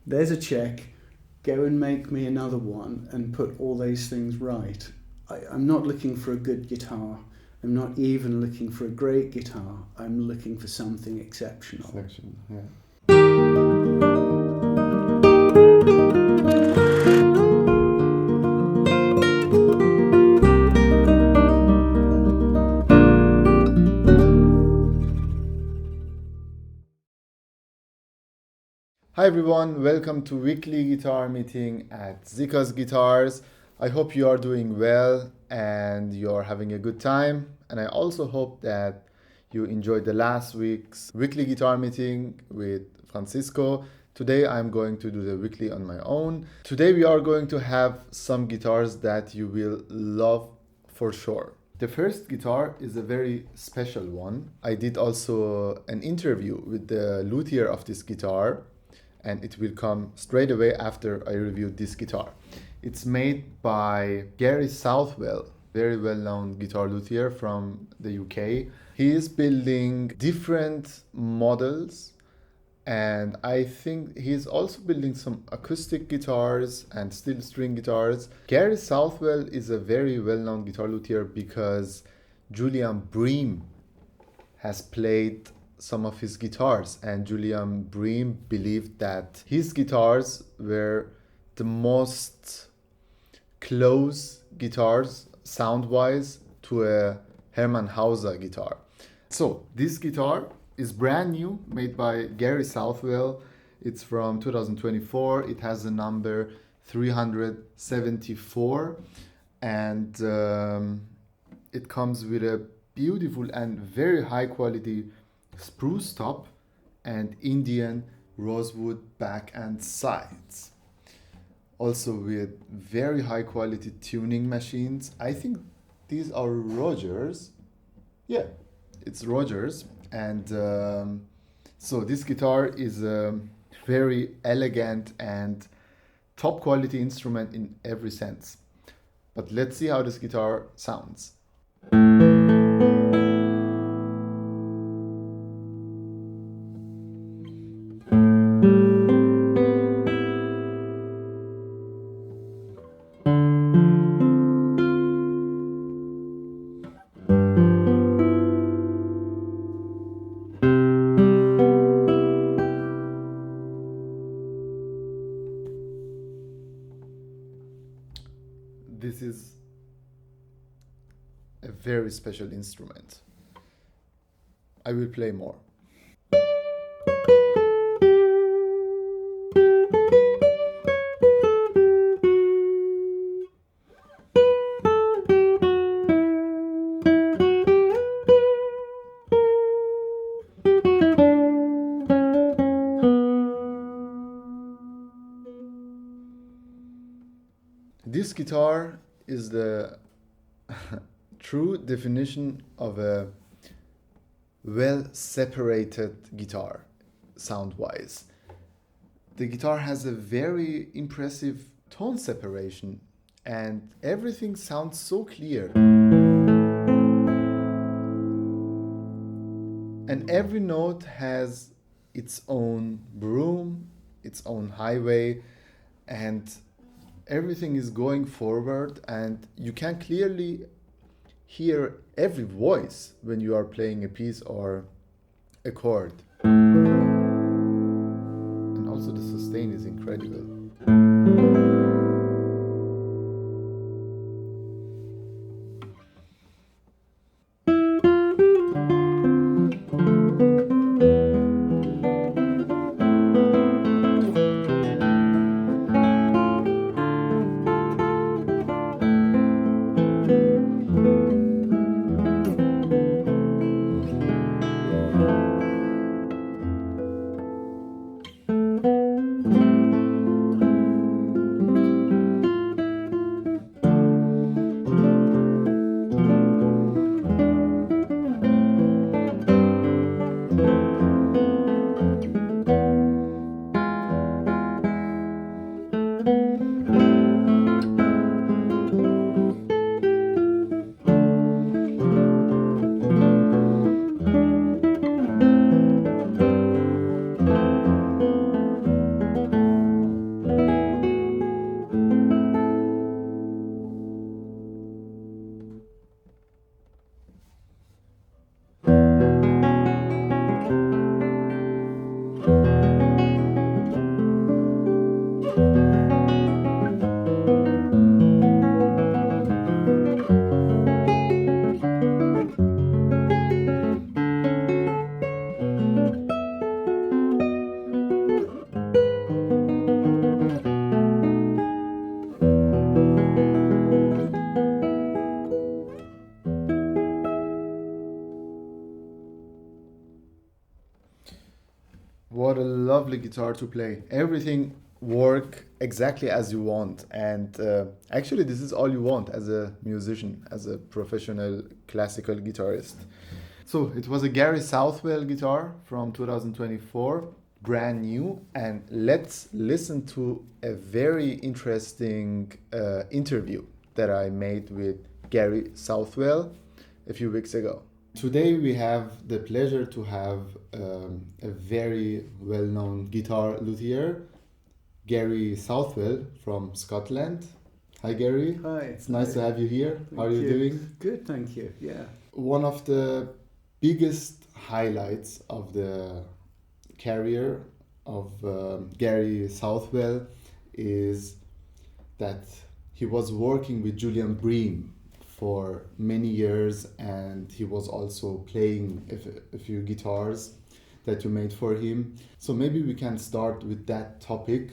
there's a check, go and make me another one and put all those things right. I'm not looking for a good guitar. I'm not even looking for a great guitar. I'm looking for something exceptional. Yeah. Hi everyone, welcome to weekly guitar meeting at Siccas Guitars. I hope you are doing well and you're having a good time. And I also hope that you enjoyed the last week's weekly guitar meeting with Francisco. Today I'm going to do the weekly on my own. Today we are going to have some guitars that you will love for sure. The first guitar is a very special one. I did also an interview with the luthier of this guitar, and it will come straight away after I review this guitar. It's made by Gary Southwell, very well-known guitar luthier from the UK. He is building different models, and I think he's also building some acoustic guitars and steel string guitars. Gary Southwell is a very well-known guitar luthier because Julian Bream has played some of his guitars, and Julian Bream believed that his guitars were the most close guitars sound-wise to a Hermann Hauser guitar. So this guitar is brand new, made by Gary Southwell. It's from 2024. It has the number 374, and it comes with a beautiful and very high quality spruce top and Indian rosewood back and sides. Also with very high quality tuning machines. I think these are Rogers. Yeah, it's Rogers. And so this guitar is a very elegant and top quality instrument in every sense. But let's see how this guitar sounds. This is a very special instrument. I will play more. This guitar is the true definition of a well-separated guitar, sound-wise. The guitar has a very impressive tone separation and everything sounds so clear. And every note has its own broom, its own highway, and everything is going forward, and you can clearly hear every voice when you are playing a piece or a chord. And also the sustain is incredible. guitar to play. Everything work exactly as you want, and actually this is all you want as a musician, as a professional classical guitarist. So it was a Gary Southwell guitar from 2024, brand new, and let's listen to a very interesting interview that I made with Gary Southwell a few weeks ago. Today we have the pleasure to have a very well-known guitar luthier, Gary Southwell from Scotland. Hi Gary. Hi. It's nice to have you here. How are you doing? Good, thank you. Yeah. One of the biggest highlights of the career of Gary Southwell is that he was working with Julian Bream for many years, and he was also playing a few guitars that you made for him. So maybe we can start with that topic.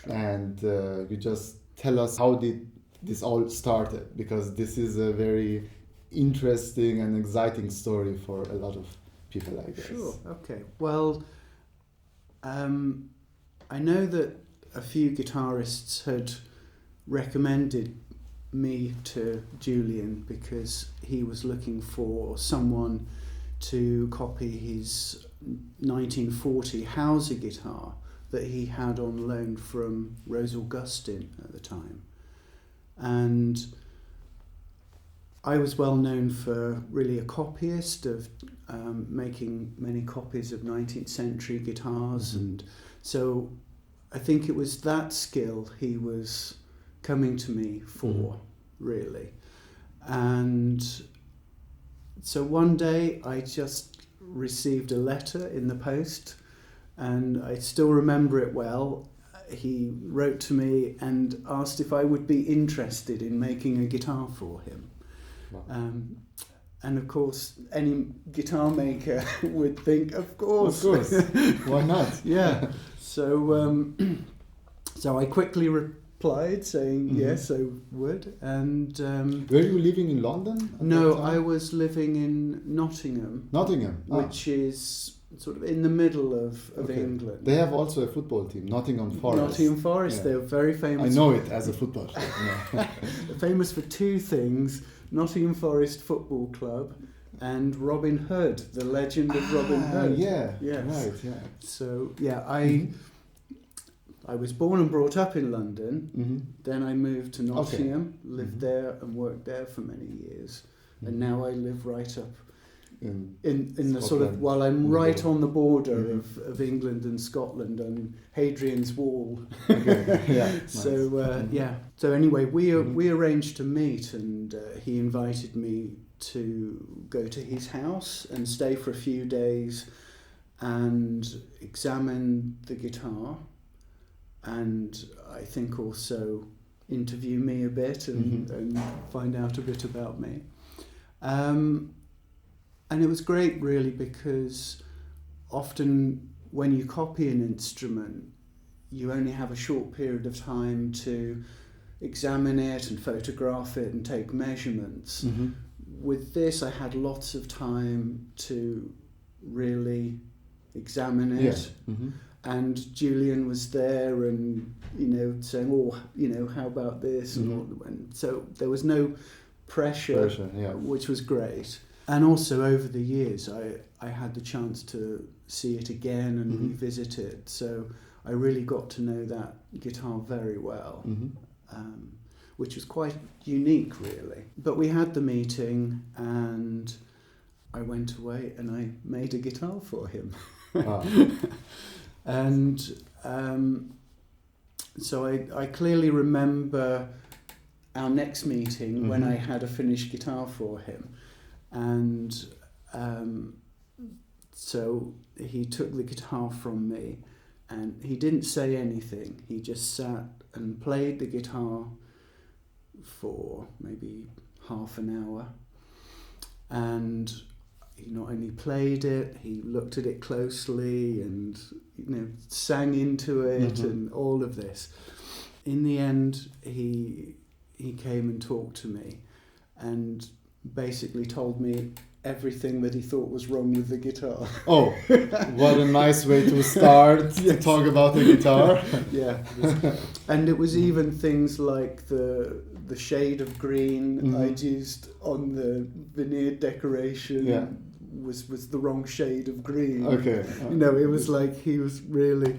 Sure. And you just tell us how did this all started, because this is a very interesting and exciting story for a lot of people, I guess. Sure, okay. Well, I know that a few guitarists had recommended me to Julian because he was looking for someone to copy his 1940 Hauser guitar that he had on loan from Rose Augustin at the time. And I was well known for really a copyist of making many copies of 19th century guitars, and so I think it was that skill he was coming to me for, really. And so one day I just received a letter in the post, and I still remember it well. He wrote to me and asked if I would be interested in making a guitar for him. Wow. And of course, any guitar maker would think, of course. Why not? Yeah. So so I quickly replied saying yes, I would. And were you living in London? No, I was living in Nottingham. Nottingham, which is sort of in the middle of England. They have also a football team, Nottingham Forest. Nottingham Forest, yeah. They're very famous. I know it as a football team. They're famous for two things: Nottingham Forest Football Club and Robin Hood, the legend of Robin Hood. Yeah, yes. Right, yeah. So, yeah, I was born and brought up in London. Then I moved to Nottingham, lived there and worked there for many years. And now I live right up in the sort of, well, I'm right on the border of England and Scotland on Hadrian's Wall. Okay. Yeah. So yeah. So anyway, we arranged to meet, and he invited me to go to his house and stay for a few days and examine the guitar, and I think also interview me a bit and find out a bit about me. And it was great, really, because often when you copy an instrument, you only have a short period of time to examine it and photograph it and take measurements. With this, I had lots of time to really examine it. And Julian was there and, saying, how about this? And so there was no pressure, which was great. And also over the years, I had the chance to see it again and revisit it. So I really got to know that guitar very well, which was quite unique, really. But we had the meeting, and I went away and I made a guitar for him. Wow. And so I clearly remember our next meeting when I had a finished guitar for him. And so he took the guitar from me, and he didn't say anything. He just sat and played the guitar for maybe half an hour. And he not only played it, he looked at it closely and sang into it and all of this. In the end, he came and talked to me and basically told me everything that he thought was wrong with the guitar. Oh, what a nice way to start to talk about the guitar. Yeah. And it was even things like the shade of green I'd used on the veneer decoration was the wrong shade of green. Okay. It was like he was really,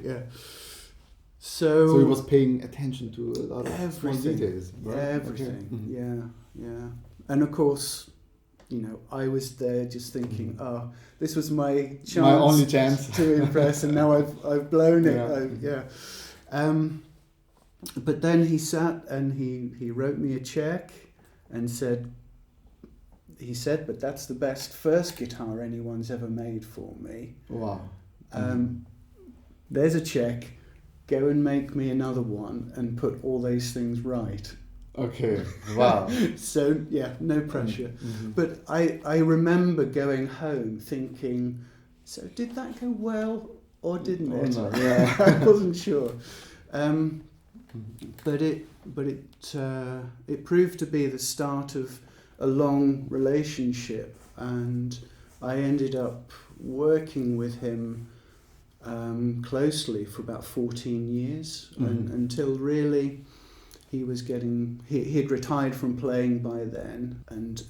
So he was paying attention to a lot of small everything. details. Right? Everything. Okay. Yeah. And of course, I was there just thinking, this was my chance. My only chance to impress, and now I've blown it. But then he sat and he wrote me a check and said, but that's the best first guitar anyone's ever made for me. Wow. There's a check. Go and make me another one and put all these things right. Okay. Wow. So no pressure. But I remember going home thinking, so did that go well or didn't it? No. Yeah. I wasn't sure. But it proved to be the start of a long relationship, and I ended up working with him closely for about 14 years until really he was he'd retired from playing by then and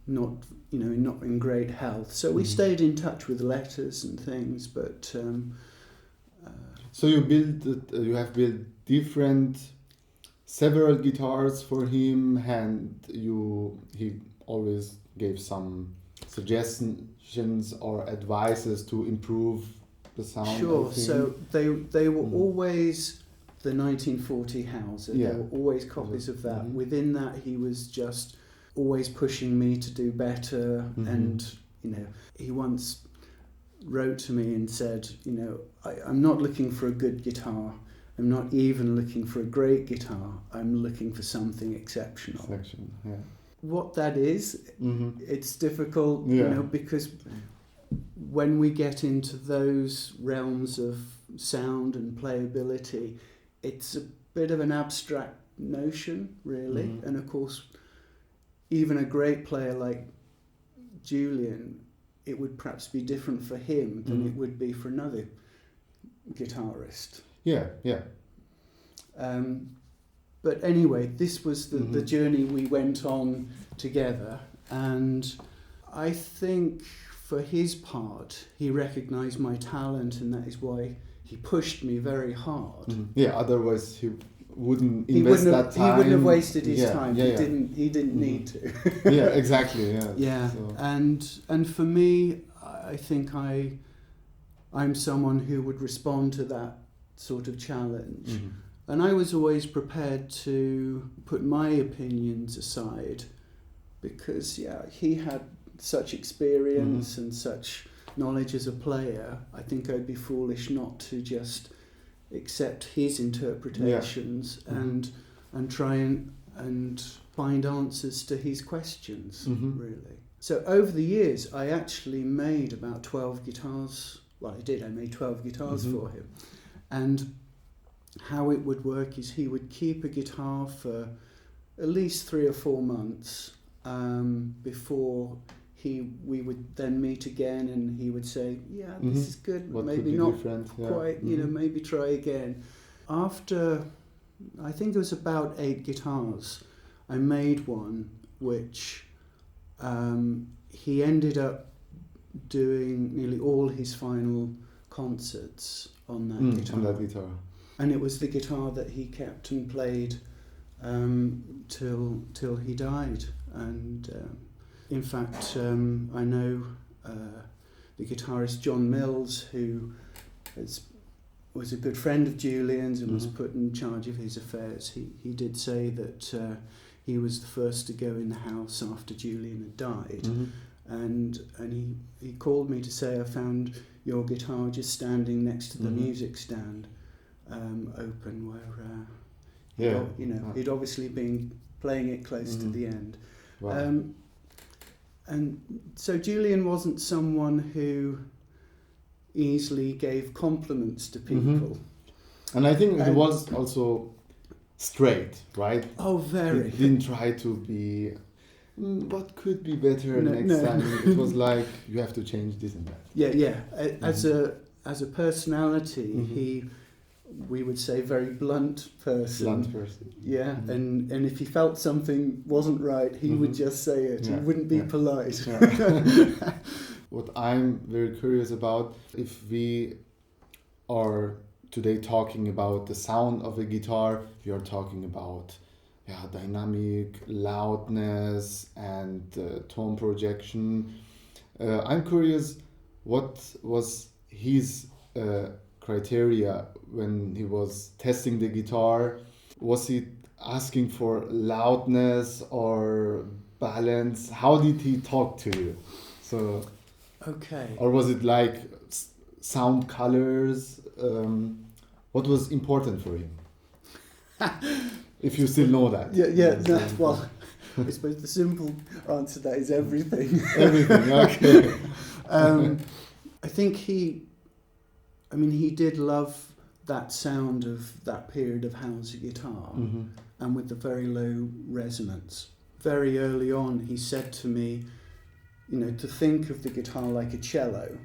not in great health. So we stayed in touch with letters and things, but so you have built several guitars for him, and he always gave some suggestions or advices to improve the sound. Sure. So they were always the 1940 Hauser. There were always copies of that. Within that, he was just always pushing me to do better. And he once wrote to me and said, I'm not looking for a good guitar. I'm not even looking for a great guitar. I'm looking for something exceptional. What that is, it's difficult, because when we get into those realms of sound and playability, it's a bit of an abstract notion, really. And of course, even a great player like Julian, it would perhaps be different for him than it would be for another guitarist. But anyway, this was the journey we went on together, and I think for his part, he recognised my talent, and that is why he pushed me very hard. Otherwise he wouldn't invest that time. He wouldn't have wasted his time. He didn't need to. Exactly. So. And for me, I think I'm someone who would respond to that sort of challenge. And I was always prepared to put my opinions aside because, he had such experience and such knowledge as a player. I think I'd be foolish not to just accept his interpretations and try and find answers to his questions, really. So over the years, I actually made about 12 guitars. Well, I made 12 guitars for him. And how it would work is he would keep a guitar for at least 3 or 4 months before we would then meet again, and he would say, this is good, what maybe not quite, maybe try again. After, I think it was about 8 guitars, I made one which he ended up doing nearly all his final concerts on that guitar. On that guitar. And it was the guitar that he kept and played till he died. And in fact, I know the guitarist John Mills, who was a good friend of Julian's and was put in charge of his affairs. He did say that he was the first to go in the house after Julian had died. And he called me to say, I found your guitar just standing next to the music stand open, where he'd obviously been playing it close to the end. Wow. And so Julian wasn't someone who easily gave compliments to people. And I think he was also straight, right? Oh, very. He didn't try to be what could be better next time? It was like, you have to change this and that. Yeah. As a personality, we would say, very blunt person. Yeah, and if he felt something wasn't right, he would just say it. He wouldn't be polite. Yeah. What I'm very curious about, if we are today talking about the sound of a guitar, we are talking about dynamic, loudness, and tone projection. I'm curious, what was his criteria when he was testing the guitar? Was he asking for loudness or balance? How did he talk to you? So, okay. Or was it like sound colors? What was important for him? If you still know that. Well, I suppose the simple answer to that is everything. Everything, okay. I think he did love that sound of that period of Hauser guitar, and with the very low resonance. Very early on, he said to me, to think of the guitar like a cello,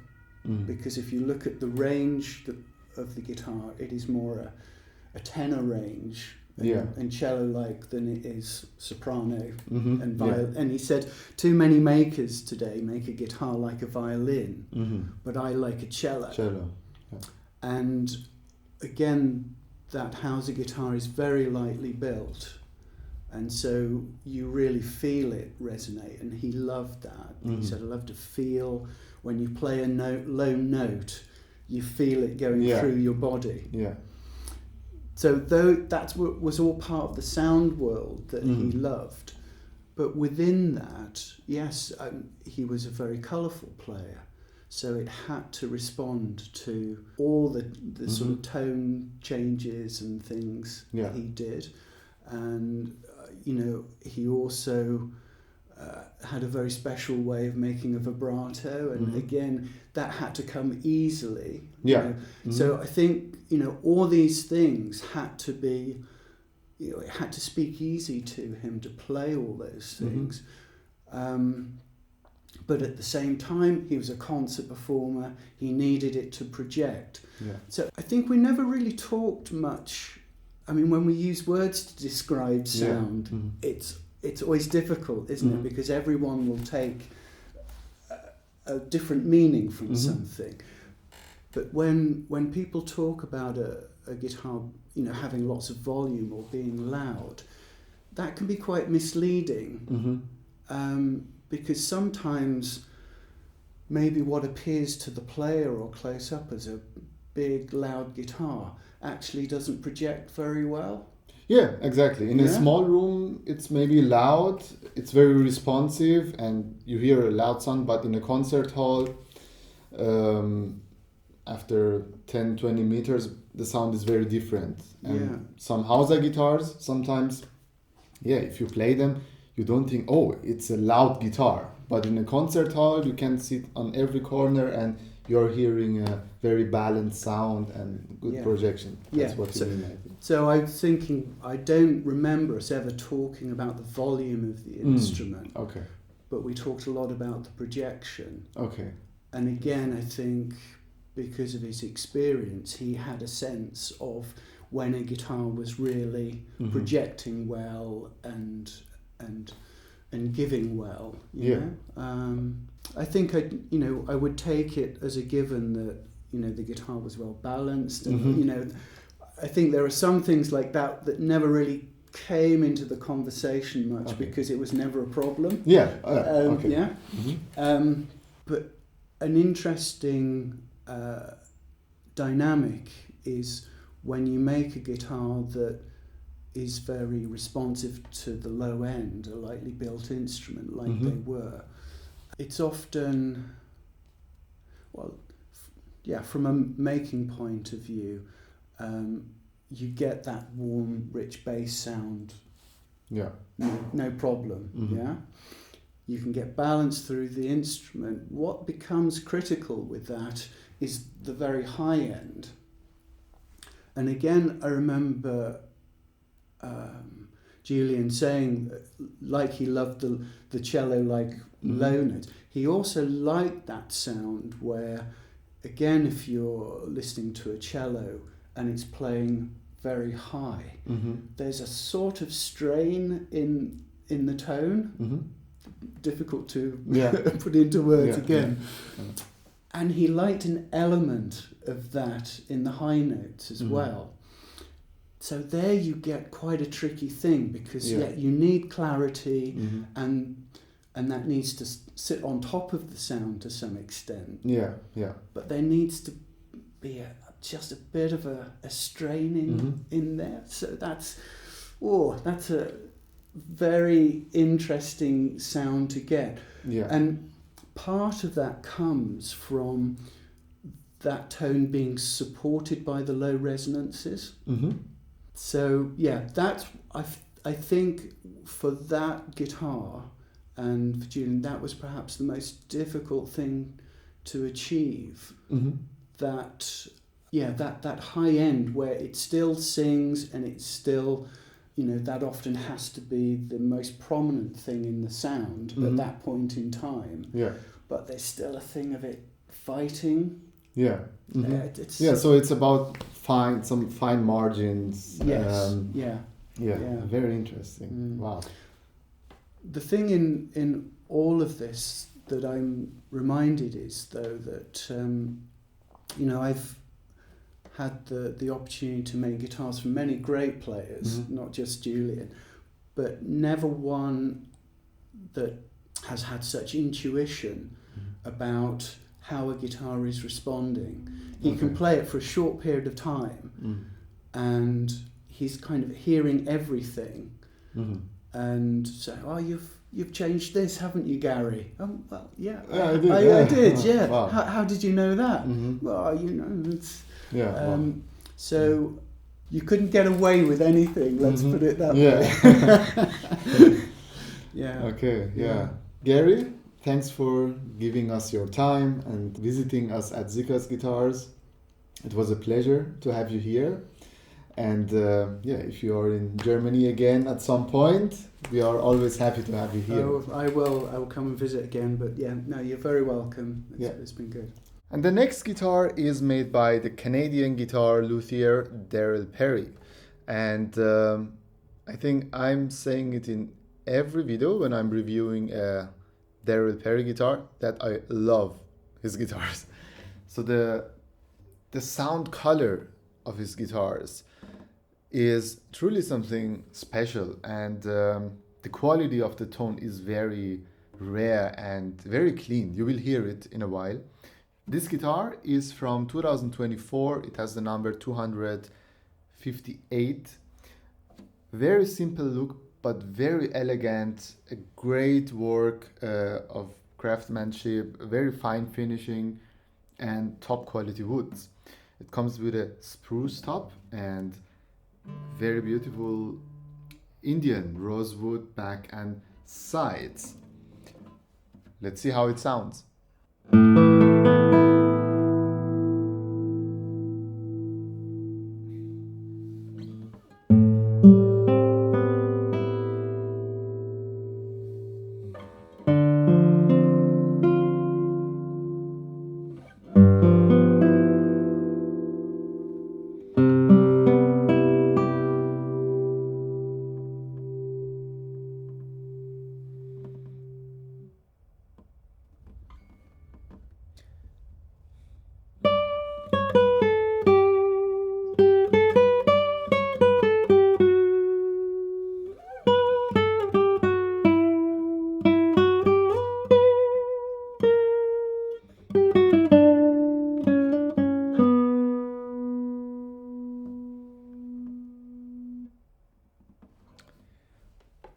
because if you look at the range of the guitar, it is more a tenor range and cello-like than it is soprano and violin. And he said, too many makers today make a guitar like a violin, but I like a cello. Yeah. And again, that Hauser guitar is very lightly built, and so you really feel it resonate, and he loved that. He said, I love to feel when you play a low note, you feel it going through your body. Yeah. So though that was all part of the sound world that he loved, but within that, yes, he was a very colourful player. So it had to respond to all the sort of tone changes and things that he did. And, he also had a very special way of making a vibrato. And again, that had to come easily. So I think, all these things had to be, it had to speak easy to him to play all those things. But at the same time, he was a concert performer. He needed it to project. Yeah. So I think we never really talked much. I mean, when we use words to describe sound, it's always difficult, isn't it? Because everyone will take a different meaning from something. But when people talk about a guitar, having lots of volume or being loud, that can be quite misleading. Because sometimes maybe what appears to the player or close up as a big, loud guitar actually doesn't project very well. Yeah, exactly. In a small room, it's maybe loud, it's very responsive, and you hear a loud sound, but in a concert hall, after 10, 20 meters, the sound is very different. And some Hauser guitars, sometimes, if you play them, you don't think, oh, it's a loud guitar. But in a concert hall, you can sit on every corner and you're hearing a very balanced sound and good projection. That's what you mean, I think. So I'm thinking, I don't remember us ever talking about the volume of the instrument. Okay. But we talked a lot about the projection. Okay. And again, I think because of his experience, he had a sense of when a guitar was really projecting well and giving well. You know? I think I would take it as a given that the guitar was well balanced, and I think there are some things like that never really came into the conversation much because it was never a problem. But an interesting dynamic is when you make a guitar that is very responsive to the low end, a lightly built instrument like they were. It's often, from a making point of view, you get that warm, rich bass sound. No problem. You can get balance through the instrument. What becomes critical with that is the very high end. And again, I remember Julian saying, like he loved the cello like low notes, he also liked that sound where, again, if you're listening to a cello and it's playing very high, there's a sort of strain in the tone, difficult to put into words again. And he liked an element of that in the high notes as well. So there you get quite a tricky thing, because you need clarity, and that needs to sit on top of the sound to some extent. But there needs to be just a bit of a straining in there. So that's a very interesting sound to get. And part of that comes from that tone being supported by the low resonances. So that's I think for that guitar and for Julian, that was perhaps the most difficult thing to achieve. That high end where it still sings, and it's still, that often has to be the most prominent thing in the sound at that point in time. But there's still a thing of it fighting. So it's about some fine margins. Very interesting. Wow. The thing in all of this that I'm reminded is, though, that I've had the opportunity to make guitars for many great players, not just Julian, but never one that has had such intuition about how a guitar is responding. He can play it for a short period of time, and he's kind of hearing everything, and say, "Oh, you've changed this, haven't you, Gary?" "Oh, well, yeah, I did. Yeah. Wow. How did you know that?" "Well, it's." So you couldn't get away with anything. Let's put it that way. Okay. Gary, thanks for giving us your time and visiting us at Siccas Guitars. It was a pleasure to have you here. And if you are in Germany again at some point, we are always happy to have you here. I will come and visit again. But you're very welcome. It's been good. And the next guitar is made by the Canadian guitar luthier Daryl Perry. And I think I'm saying it in every video when I'm reviewing a Daryl Perry guitar that I love his guitars. So the sound color of his guitars is truly something special, and the quality of the tone is very rare and very clean. You will hear it in a while. This guitar is from 2024. It has the number 258. Very simple look, but very elegant. A great work of craftsmanship, very fine finishing, and top quality woods. It comes with a spruce top and very beautiful Indian rosewood back and sides. Let's see how it sounds.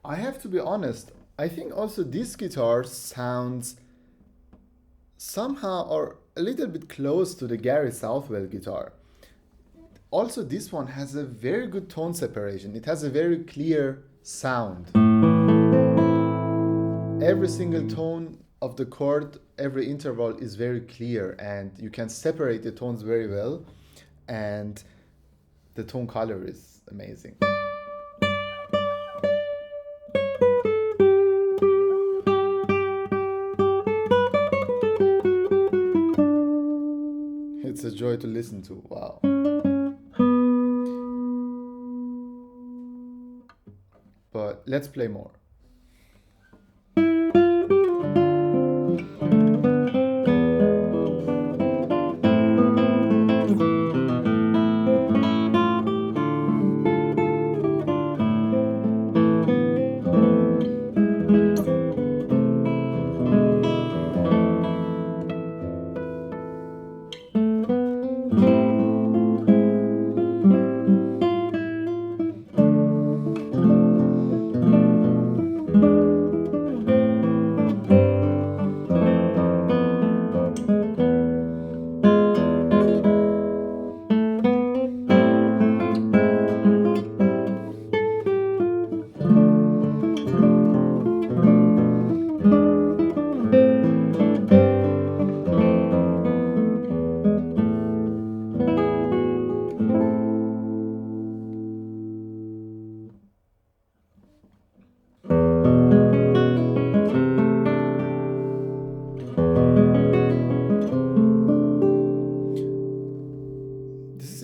I have to be honest, I think also this guitar sounds somehow or a little bit close to the Gary Southwell guitar. Also, this one has a very good tone separation. It has a very clear sound. Every single tone of the chord, every interval is very clear, and you can separate the tones very well, and the tone color is amazing. joy to listen to. Wow. But let's play more.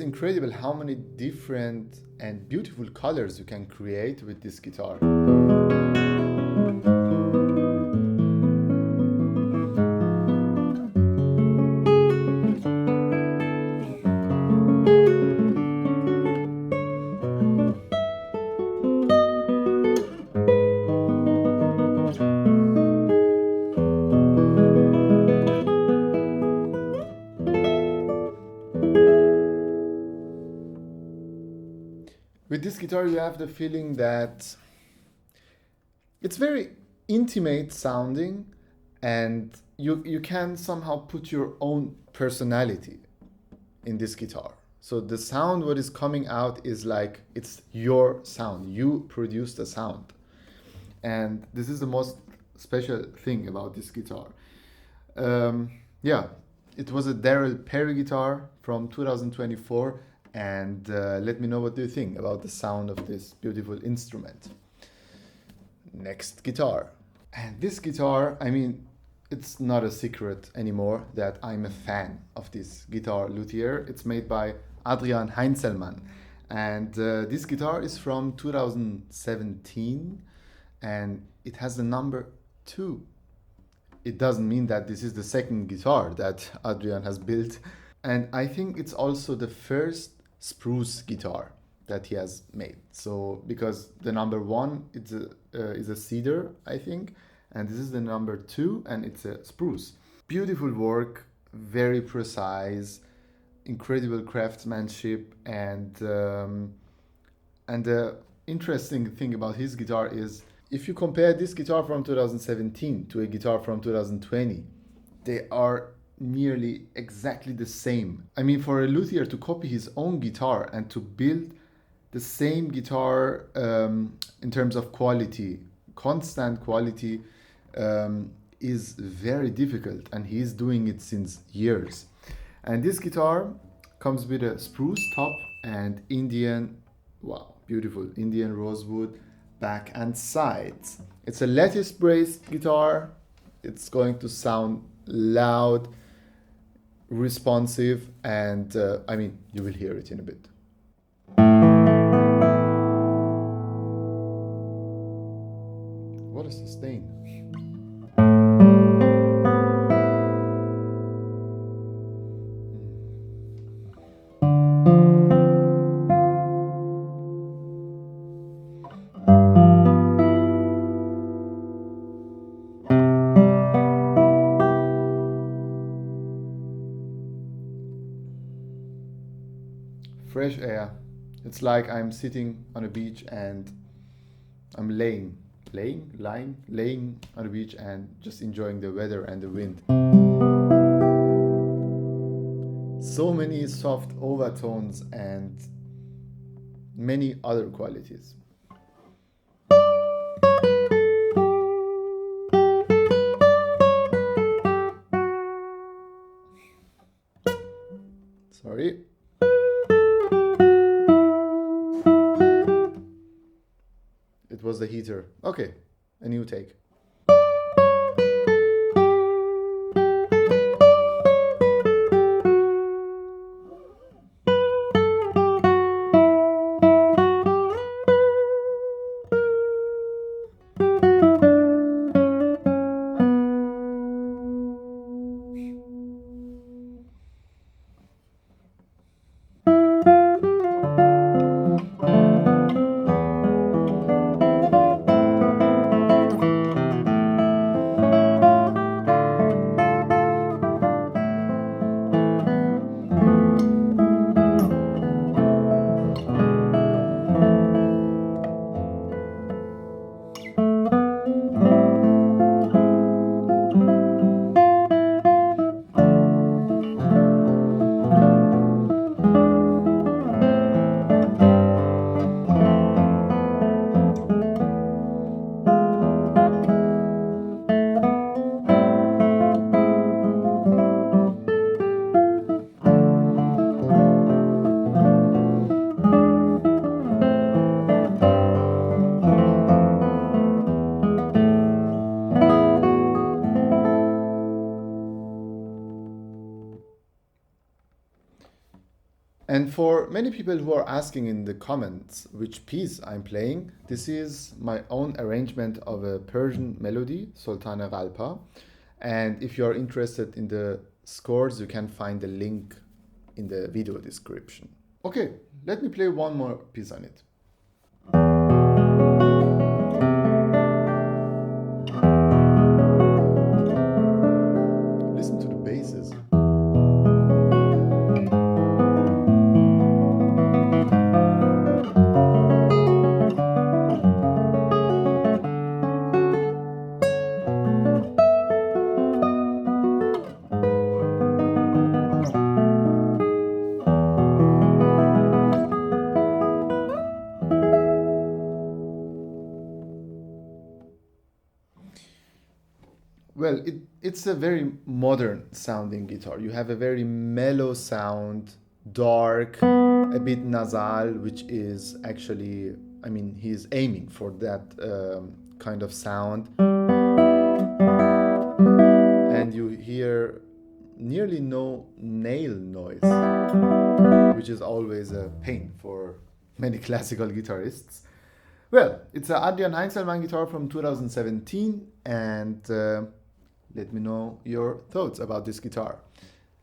Incredible how many different and beautiful colors you can create with this guitar. With this guitar, you have the feeling that it's very intimate sounding, and you can somehow put your own personality in this guitar. So the sound, what is coming out is like, it's your sound. You produce the sound. And this is the most special thing about this guitar. Yeah, it was a Daryl Perry guitar from 2024. And let me know what you think about the sound of this beautiful instrument. Next guitar. And this guitar, I mean, it's not a secret anymore that I'm a fan of this guitar luthier. It's made by Adrian Heinzelmann. And this guitar is from 2017 and it has the number 2. It doesn't mean that this is the second guitar that Adrian has built. And I think it's also the first Spruce guitar that he has made. So because the number 1 is a cedar, I think, and this is the number 2 and it's a spruce. Beautiful work, very precise, incredible craftsmanship, and the interesting thing about his guitar is if you compare this guitar from 2017 to a guitar from 2020, they are nearly exactly the same. I mean, for a luthier to copy his own guitar and to build the same guitar in terms of quality, constant quality, is very difficult, and he's doing it since years. And this guitar comes with a spruce top and Indian, wow, beautiful Indian rosewood back and sides. It's a lattice braced guitar. It's going to sound loud, responsive, and I mean, you will hear it in a bit. What a sustain. Fresh air. It's like I'm sitting on a beach and I'm laying on a beach and just enjoying the weather and the wind. So many soft overtones and many other qualities. Sorry. It was the heater. Okay, a new take. for many people who are asking in the comments which piece I'm playing, this is my own arrangement of a Persian melody, Sultana Galpa. And if you're interested in the scores, you can find the link in the video description. Okay, let me play one more piece on it. Listen to the basses. Well, it's a very modern sounding guitar. You have a very mellow sound, dark, a bit nasal, which is actually, I mean, he's aiming for that kind of sound. And you hear nearly no nail noise, which is always a pain for many classical guitarists. Well, it's an Adrian Heinzelmann guitar from 2017, and let me know your thoughts about this guitar.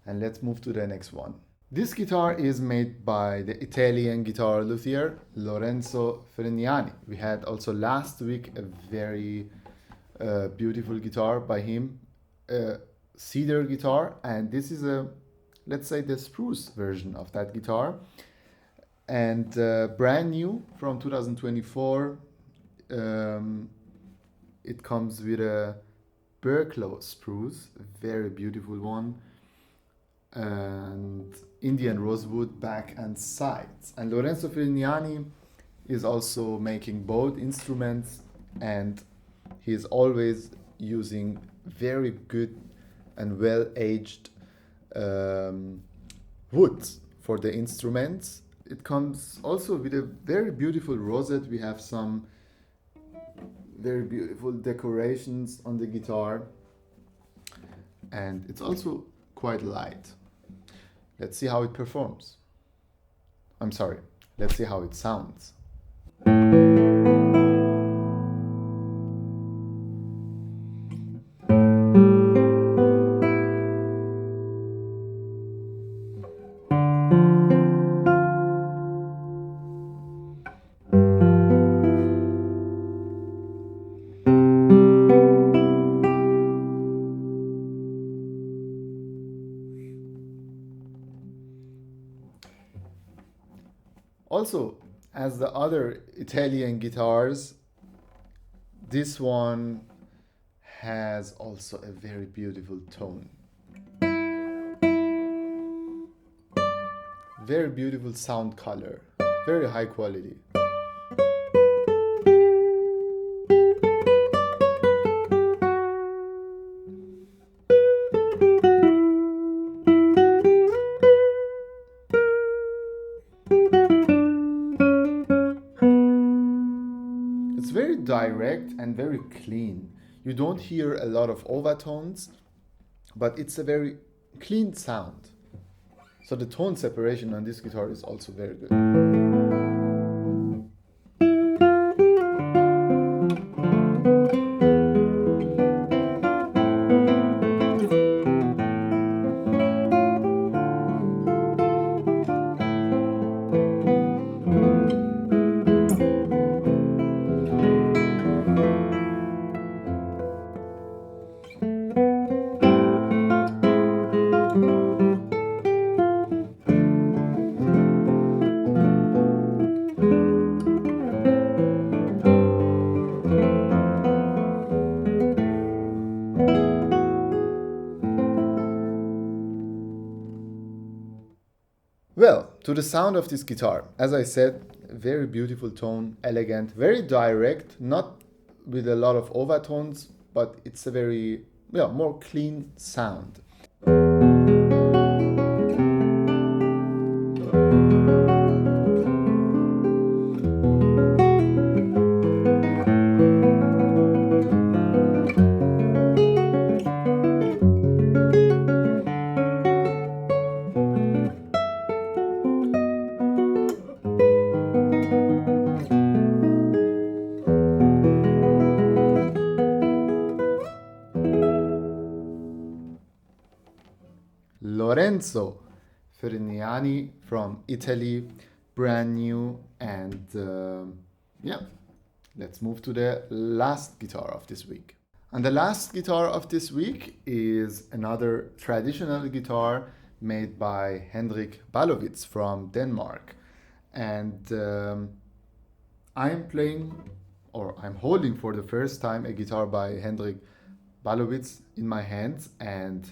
And let's move to the next one. This guitar is made by the Italian guitar luthier Lorenzo Frignani. We had also last week a very beautiful guitar by him, a cedar guitar, and this is a, let's say, the Spruce version of that guitar. And brand new from 2024. It comes with a Berklow spruce, a very beautiful one, and Indian rosewood back and sides. And Lorenzo Frignani is also making both instruments, and he is always using very good and well-aged woods for the instruments. It comes also with a very beautiful rosette. We have some very beautiful decorations on the guitar, and it's also quite light. Let's see how it performs. I'm sorry, let's see how it sounds. Also, as the other Italian guitars, this one has also a very beautiful tone. Very beautiful sound color, very high quality. Very direct and very clean. You don't hear a lot of overtones, but it's a very clean sound. So the tone separation on this guitar is also very good. Well, to the sound of this guitar, as I said, very beautiful tone, elegant, very direct, not with a lot of overtones, but it's a very, more clean sound. Lorenzo Frignani from Italy, brand new. And yeah, let's move to the last guitar of this week. And the last guitar of this week is another traditional guitar made by Henrik Ballowitz from Denmark. And I'm holding for the first time a guitar by Henrik Ballowitz in my hands, and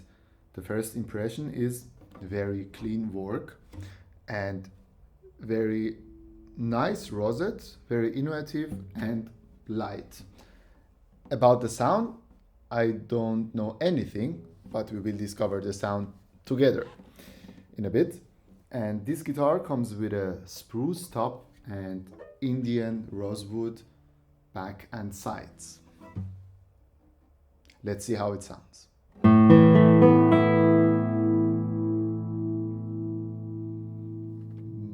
the first impression is very clean work and very nice rosette, very innovative and light. About the sound, I don't know anything, but we will discover the sound together in a bit. And this guitar comes with a spruce top and Indian rosewood back and sides. Let's see how it sounds.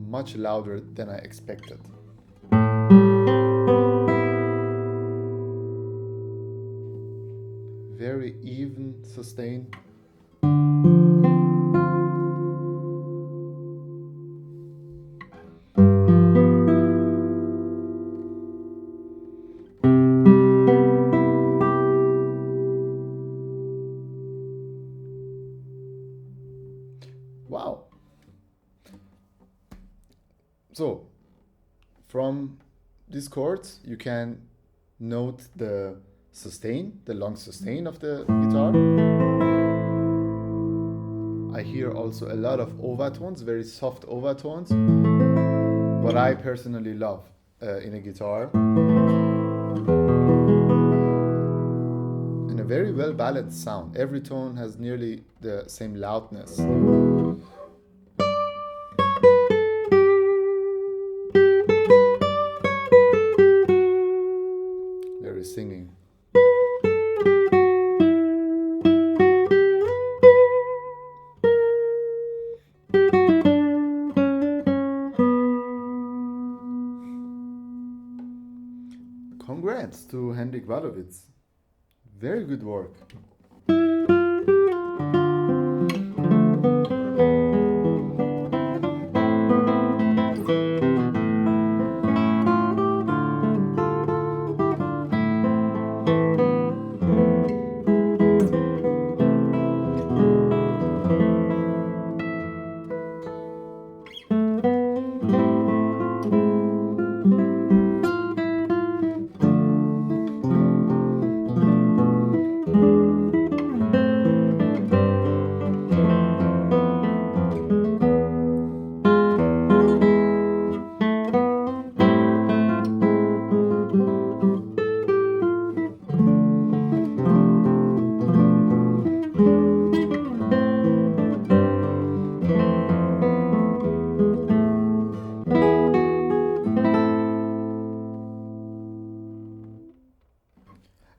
Much louder than I expected. Very even sustain. Wow. So, from these chords, you can note the sustain, the long sustain of the guitar. I hear also a lot of overtones, very soft overtones, what I personally love in a guitar. And a very well balanced sound. Every tone has nearly the same loudness. Very singing. Congrats to Henrik Ballowitz. Very good work.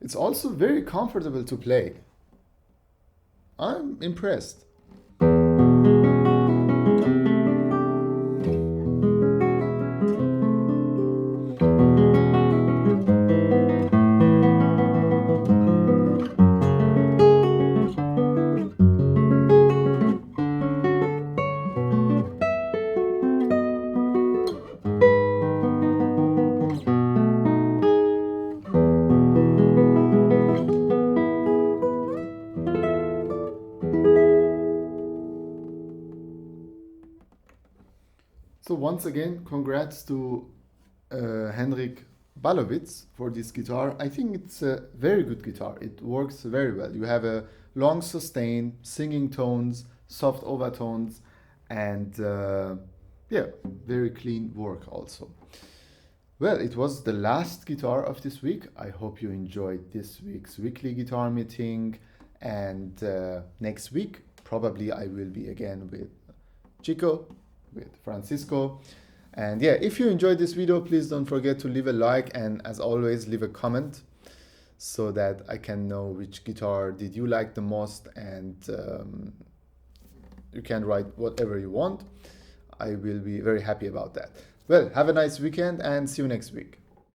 It's also very comfortable to play. I'm impressed. So once again, congrats to Henrik Ballowitz for this guitar. I think it's a very good guitar. It works very well. You have a long sustain, singing tones, soft overtones, and yeah, very clean work also. Well, it was the last guitar of this week. I hope you enjoyed this week's weekly guitar meeting. And next week, probably I will be again with Chico, with Francisco. And yeah, if you enjoyed this video, please don't forget to leave a like, and as always, leave a comment so that I can know which guitar did you like the most, and you can write whatever you want. I will be very happy about that. Well, have a nice weekend and see you next week.